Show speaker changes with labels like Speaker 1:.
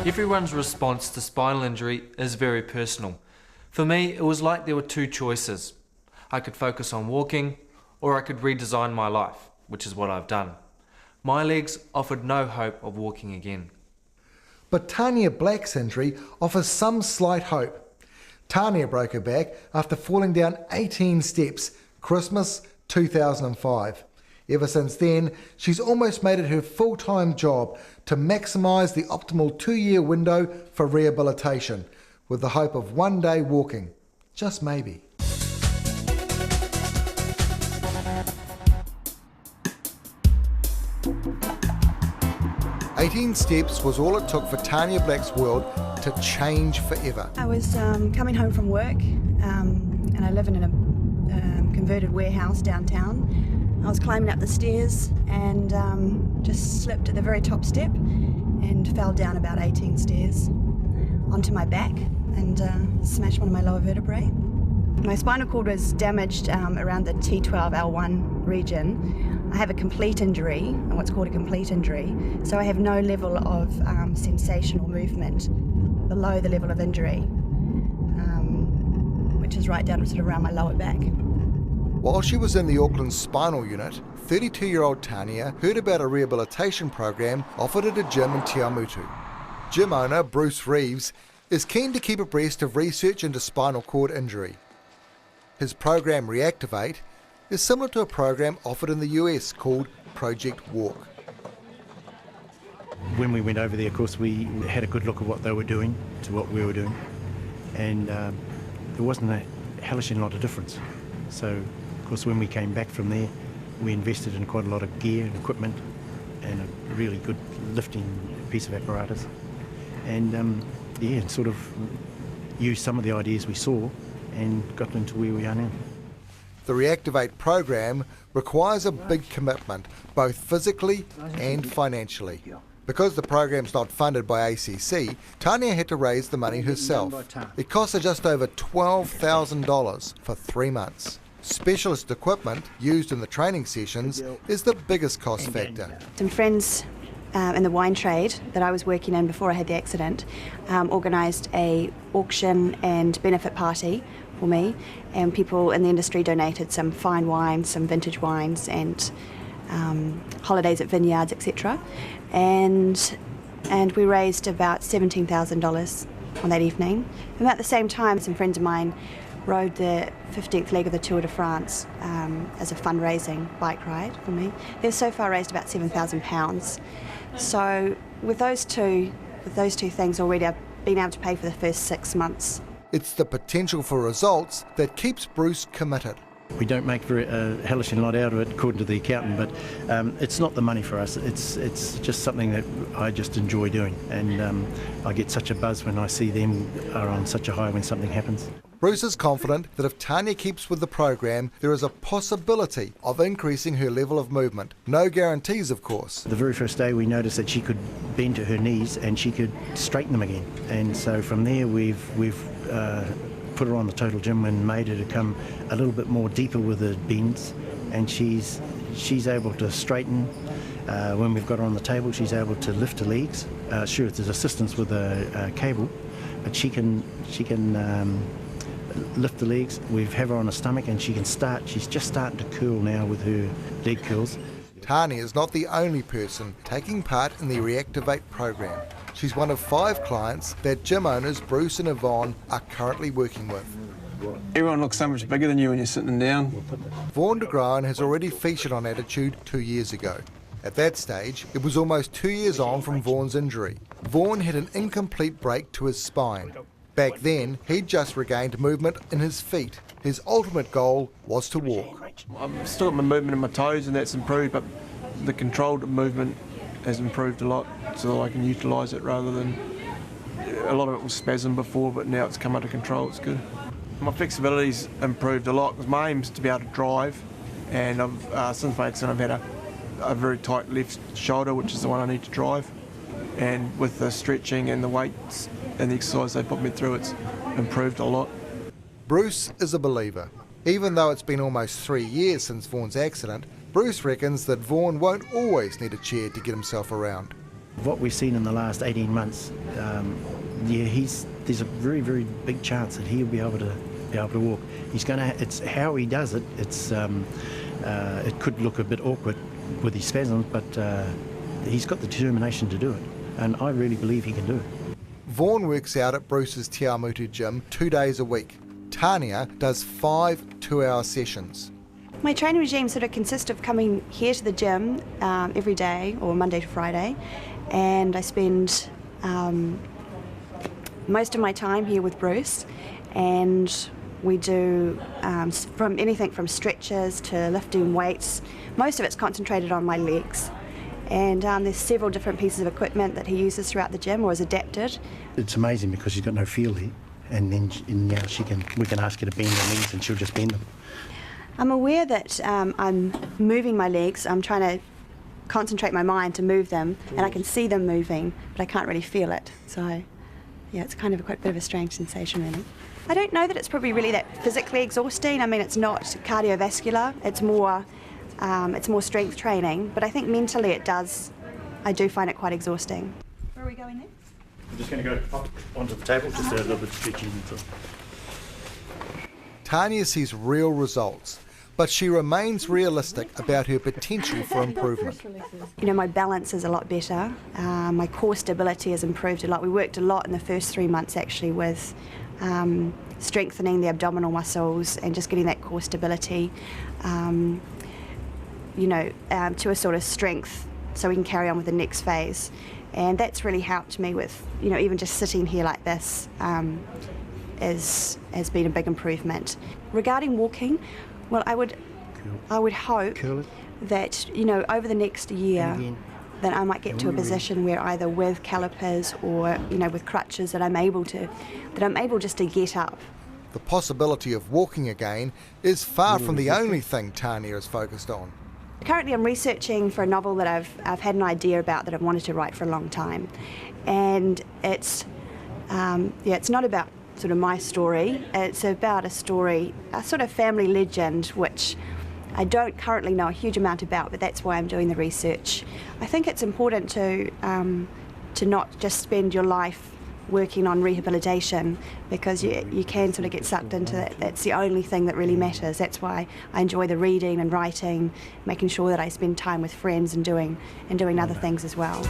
Speaker 1: Everyone's response to spinal injury is very personal. For me, it was like there were two choices. I could focus on walking, or I could redesign my life, which is what I've done. My legs offered no hope of walking again.
Speaker 2: But Tanya Black's injury offers some slight hope. Tanya broke her back after falling down 18 steps, Christmas 2005. Ever since then, she's almost made it her full-time job to maximise the optimal 2-year window for rehabilitation, with the hope of one day walking. Just maybe. "18 steps was all it took for Tanya Black's world to change forever."
Speaker 3: I was coming home from work, and I live in a converted warehouse downtown. I was climbing up the stairs and just slipped at the very top step and fell down about 18 stairs onto my back and smashed one of my lower vertebrae. My spinal cord was damaged around the T12L1 region. I have a complete injury, what's called a complete injury, so I have no level of sensation or movement below the level of injury, which is right down sort of around my lower back.
Speaker 2: While she was in the Auckland Spinal Unit, 32-year-old Tanya heard about a rehabilitation program offered at a gym in Te Awamutu. Gym owner Bruce Reeves is keen to keep abreast of research into spinal cord injury. His program Reactivate is similar to a program offered in the US called Project Walk.
Speaker 4: When we went over there, of course, we had a good look at what they were doing to what we were doing, and there wasn't a hellish lot of difference. So, of course, when we came back from there, we invested in quite a lot of gear and equipment and a really good lifting piece of apparatus, and sort of used some of the ideas we saw and got into where we are now.
Speaker 2: The Reactivate program requires a big commitment, both physically and financially. Because the program's not funded by ACC, Tanya had to raise the money herself. It cost her just over $12,000 for 3 months. Specialist equipment used in the training sessions is the biggest cost factor.
Speaker 3: Some friends in the wine trade that I was working in before I had the accident organised a auction and benefit party for me, and people in the industry donated some fine wines, some vintage wines, and holidays at vineyards, etc. And we raised about $17,000 on that evening. And at the same time, some friends of mine rode the 15th leg of the Tour de France as a fundraising bike ride for me. They've so far raised about £7,000. So with those two things already, I've been able to pay for the first 6 months.
Speaker 2: It's the potential for results that keeps Bruce committed.
Speaker 4: We don't make a hellish lot out of it, according to the accountant, but it's not the money for us. It's just something that I just enjoy doing, and I get such a buzz when I see them are on such a high when something happens.
Speaker 2: Bruce is confident that if Tanya keeps with the program, there is a possibility of increasing her level of movement. No guarantees, of course.
Speaker 4: The very first day we noticed that she could bend to her knees and she could straighten them again, and so from there we've put her on the total gym and made her to come a little bit more deeper with the bends, and she's able to straighten. When we've got her on the table, she's able to lift her legs. Sure, there's assistance with a cable, but she can lift the legs. We have her on her stomach and she can start. She's just starting to curl now with her leg curls.
Speaker 2: Tanya is not the only person taking part in the Reactivate program. She's one of 5 clients that gym owners Bruce and Yvonne are currently working with.
Speaker 5: Everyone looks so much bigger than you when you're sitting down.
Speaker 2: Vaughan de Groen has already featured on Attitude 2 years ago. At that stage, it was almost 2 years on from Vaughan's injury. Vaughan had an incomplete break to his spine. Back then, he'd just regained movement in his feet. His ultimate goal was to walk.
Speaker 5: I've still got my movement in my toes and that's improved, but the controlled movement has improved a lot, so I can utilise it rather than... A lot of it was spasm before, but now it's come under control, it's good. My flexibility's improved a lot because my aim's to be able to drive, and since my accident I've had a very tight left shoulder, which is the one I need to drive, and with the stretching and the weights and the exercise they put me through, it's improved a lot.
Speaker 2: Bruce is a believer. Even though it's been almost 3 years since Vaughan's accident, Bruce reckons that Vaughan won't always need a chair to get himself around.
Speaker 4: What we've seen in the last 18 months, there's a very, very big chance that he'll be able to walk. It's how he does it. It could look a bit awkward with his spasms, but he's got the determination to do it, and I really believe he can do it.
Speaker 2: Vaughan works out at Bruce's Te Awamutu gym 2 days a week. Tanya does 5 2-hour sessions.
Speaker 3: My training regime sort of consists of coming here to the gym every day, or Monday to Friday, and I spend most of my time here with Bruce, and we do from anything from stretches to lifting weights. Most of it's concentrated on my legs, and there's several different pieces of equipment that he uses throughout the gym or has adapted.
Speaker 4: It's amazing because she's got no feel here, and then we can ask her to bend her knees and she'll just bend them.
Speaker 3: I'm aware that I'm moving my legs. I'm trying to concentrate my mind to move them, and I can see them moving, but I can't really feel it. So, yeah, it's kind of quite a bit of a strange sensation, really. I don't know that it's probably really that physically exhausting. I mean, it's not cardiovascular. It's more strength training, but I think mentally I do find it quite exhausting. Where are we going next?
Speaker 4: I'm just going to go up onto the table, just a little bit stretching.
Speaker 2: Tanya sees real results, but she remains realistic about her potential for improvement.
Speaker 3: You know, my balance is a lot better. My core stability has improved a lot. We worked a lot in the first 3 months actually with strengthening the abdominal muscles and just getting that core stability, to a sort of strength so we can carry on with the next phase. And that's really helped me with, even just sitting here like this has been a big improvement. Regarding walking, well, I would hope that, over the next year, that I might get to a position where either with calipers or, with crutches that I'm able just to get up.
Speaker 2: The possibility of walking again is far from the only thing Tanya is focused on.
Speaker 3: Currently I'm researching for a novel that I've had an idea about that I've wanted to write for a long time. And it's not about sort of my story, it's about a story, a sort of family legend, which I don't currently know a huge amount about, but that's why I'm doing the research. I think it's important to not just spend your life working on rehabilitation, because you can sort of get sucked into that. That's the only thing that really matters. That's why I enjoy the reading and writing, making sure that I spend time with friends and doing other things as well.